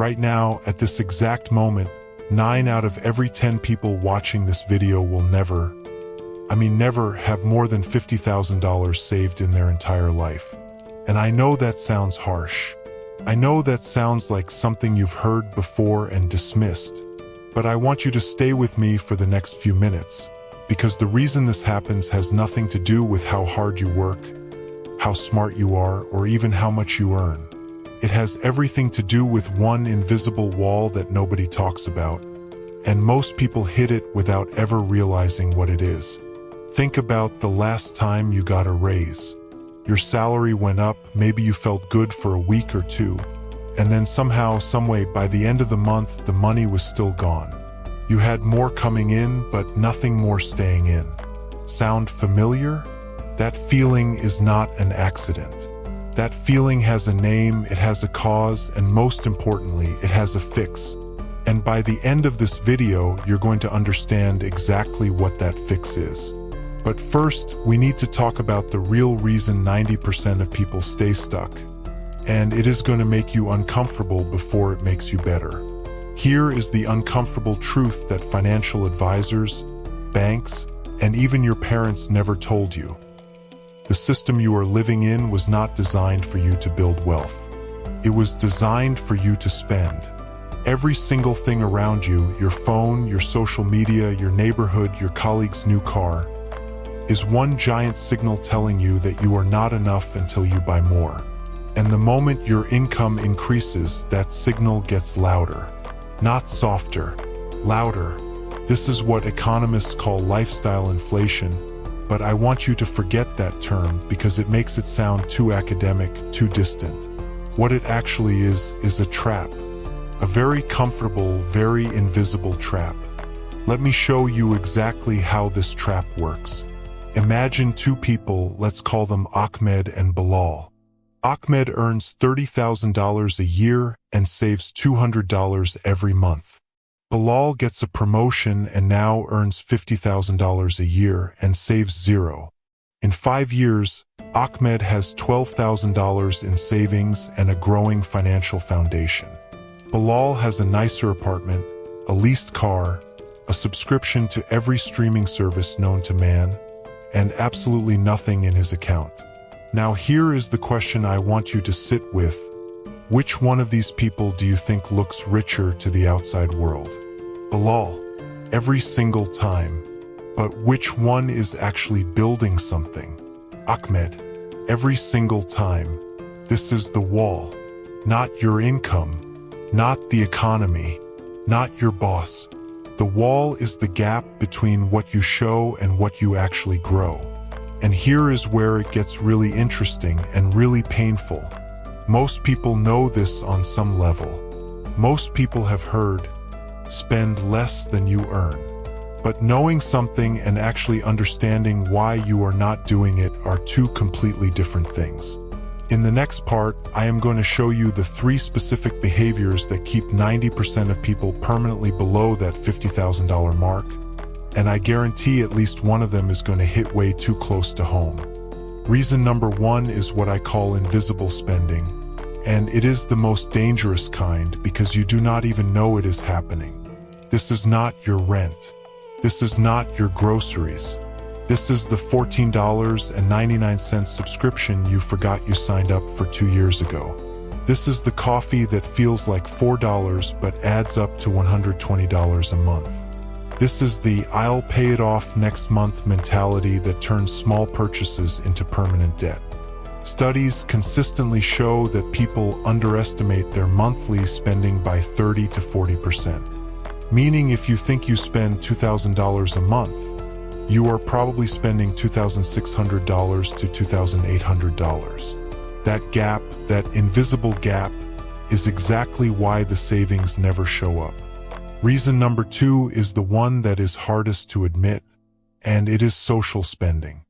Right now, at this exact moment, 9 out of every 10 people watching this video will never have more than $50,000 saved in their entire life. And I know that sounds harsh. I know that sounds like something you've heard before and dismissed. But I want you to stay with me for the next few minutes, because the reason this happens has nothing to do with how hard you work, how smart you are, or even how much you earn. It has everything to do with one invisible wall that nobody talks about, and most people hit it without ever realizing what it is. Think about the last time you got a raise. Your salary went up, maybe you felt good for a week or two, and then somehow, someway, by the end of the month, the money was still gone. You had more coming in, but nothing more staying in. Sound familiar? That feeling is not an accident. That feeling has a name, it has a cause, and most importantly, it has a fix. And by the end of this video, you're going to understand exactly what that fix is. But first, we need to talk about the real reason 90% of people stay stuck. And it is going to make you uncomfortable before it makes you better. Here is the uncomfortable truth that financial advisors, banks, and even your parents never told you. The system you are living in was not designed for you to build wealth. It was designed for you to spend. Every single thing around you, your phone, your social media, your neighborhood, your colleague's new car, is one giant signal telling you that you are not enough until you buy more. And the moment your income increases, that signal gets louder. Not softer, louder. This is what economists call lifestyle inflation, but I want you to forget that term because it makes it sound too academic, too distant. What it actually is a trap. A very comfortable, very invisible trap. Let me show you exactly how this trap works. Imagine two people, let's call them Ahmed and Bilal. Ahmed earns $30,000 a year and saves $200 every month. Bilal gets a promotion and now earns $50,000 a year and saves $0. In 5 years, Ahmed has $12,000 in savings and a growing financial foundation. Bilal has a nicer apartment, a leased car, a subscription to every streaming service known to man, and absolutely nothing in his account. Now here is the question I want you to sit with. Which one of these people do you think looks richer to the outside world? Bilal, every single time. But which one is actually building something? Ahmed, every single time. This is the wall. Not your income, not the economy, not your boss. The wall is the gap between what you show and what you actually grow. And here is where it gets really interesting and really painful. Most people know this on some level. Most people have heard, spend less than you earn. But knowing something and actually understanding why you are not doing it are two completely different things. In the next part, I am going to show you the 3 specific behaviors that keep 90% of people permanently below that $50,000 mark, and I guarantee at least one of them is going to hit way too close to home. Reason number 1 is what I call invisible spending, and it is the most dangerous kind because you do not even know it is happening. This is not your rent. This is not your groceries. This is the $14.99 subscription you forgot you signed up for 2 years ago. This is the coffee that feels like $4 but adds up to $120 a month. This is the I'll pay it off next month mentality that turns small purchases into permanent debt. Studies consistently show that people underestimate their monthly spending by 30 to 40%. Meaning if you think you spend $2,000 a month, you are probably spending $2,600 to $2,800. That gap, that invisible gap, is exactly why the savings never show up. Reason number 2 is the one that is hardest to admit, and it is social spending.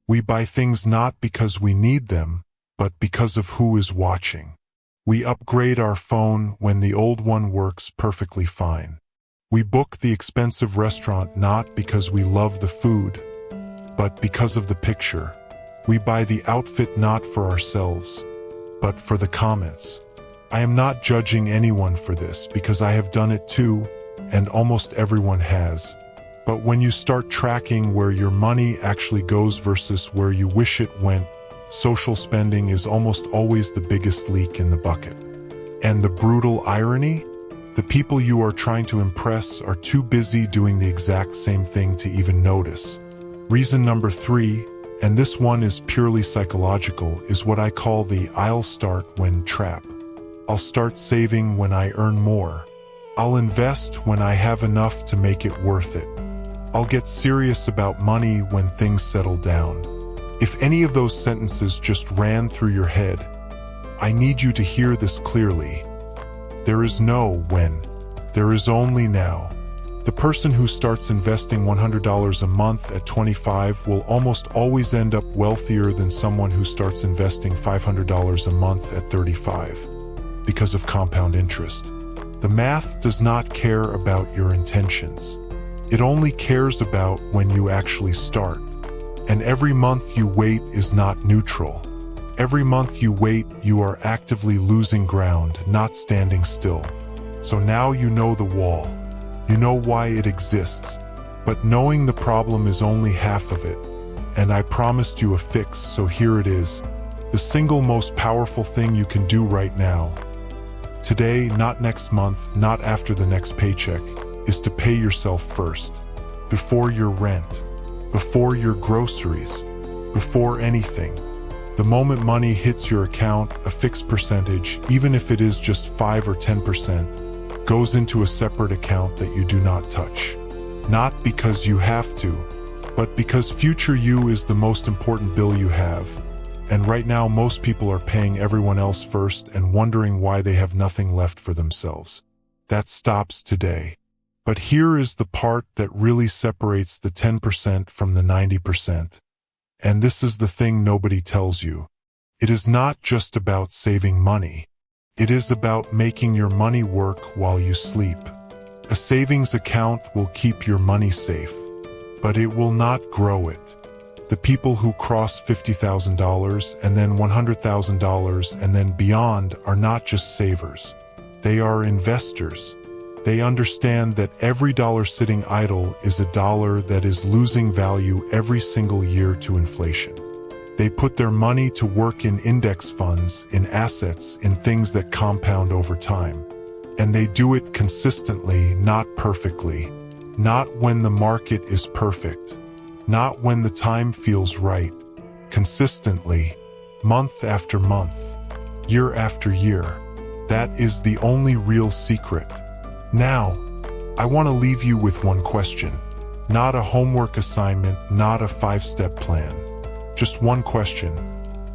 We buy things not because we need them, but because of who is watching. We upgrade our phone when the old one works perfectly fine. We book the expensive restaurant not because we love the food, but because of the picture. We buy the outfit not for ourselves, but for the comments. I am not judging anyone for this because I have done it too, and almost everyone has. But when you start tracking where your money actually goes versus where you wish it went, social spending is almost always the biggest leak in the bucket. And the brutal irony? The people you are trying to impress are too busy doing the exact same thing to even notice. Reason number 3, and this one is purely psychological, is what I call the "I'll start when" trap. I'll start saving when I earn more. I'll invest when I have enough to make it worth it. I'll get serious about money when things settle down. If any of those sentences just ran through your head, I need you to hear this clearly. There is no when. There is only now. The person who starts investing $100 a month at 25 will almost always end up wealthier than someone who starts investing $500 a month at 35, because of compound interest. The math does not care about your intentions. It only cares about when you actually start. And every month you wait is not neutral. Every month you wait, you are actively losing ground, not standing still. So now you know the wall. You know why it exists. But knowing the problem is only half of it. And I promised you a fix, so here it is. The single most powerful thing you can do right now, today, not next month, not after the next paycheck, is to pay yourself first. Before your rent. Before your groceries. Before anything. The moment money hits your account, a fixed percentage, even if it is just 5 or 10%, goes into a separate account that you do not touch. Not because you have to, but because future you is the most important bill you have. And right now most people are paying everyone else first and wondering why they have nothing left for themselves. That stops today. But here is the part that really separates the 10% from the 90%. And this is the thing nobody tells you. It is not just about saving money. It is about making your money work while you sleep. A savings account will keep your money safe, but it will not grow it. The people who cross $50,000 and then $100,000 and then beyond are not just savers. They are investors. They understand that every dollar sitting idle is a dollar that is losing value every single year to inflation. They put their money to work in index funds, in assets, in things that compound over time. And they do it consistently, not perfectly. Not when the market is perfect. Not when the time feels right. Consistently. Month after month. Year after year. That is the only real secret. Now, I want to leave you with one question. Not a homework assignment, not a 5-step plan. Just one question.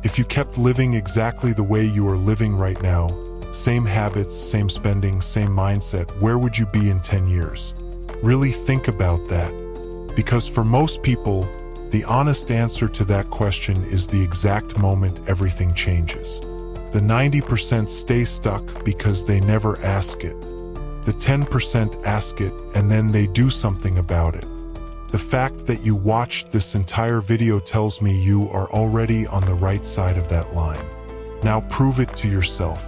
If you kept living exactly the way you are living right now, same habits, same spending, same mindset, where would you be in 10 years? Really think about that. Because for most people, the honest answer to that question is the exact moment everything changes. The 90% stay stuck because they never ask it. The 10% ask it and then they do something about it. The fact that you watched this entire video tells me you are already on the right side of that line. Now prove it to yourself.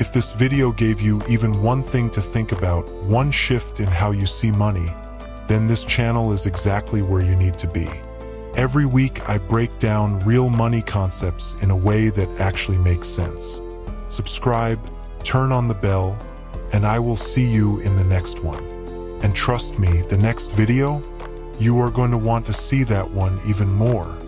If this video gave you even one thing to think about, one shift in how you see money, then this channel is exactly where you need to be. Every week I break down real money concepts in a way that actually makes sense. Subscribe, turn on the bell, and I will see you in the next one. And trust me, the next video, you are going to want to see that one even more.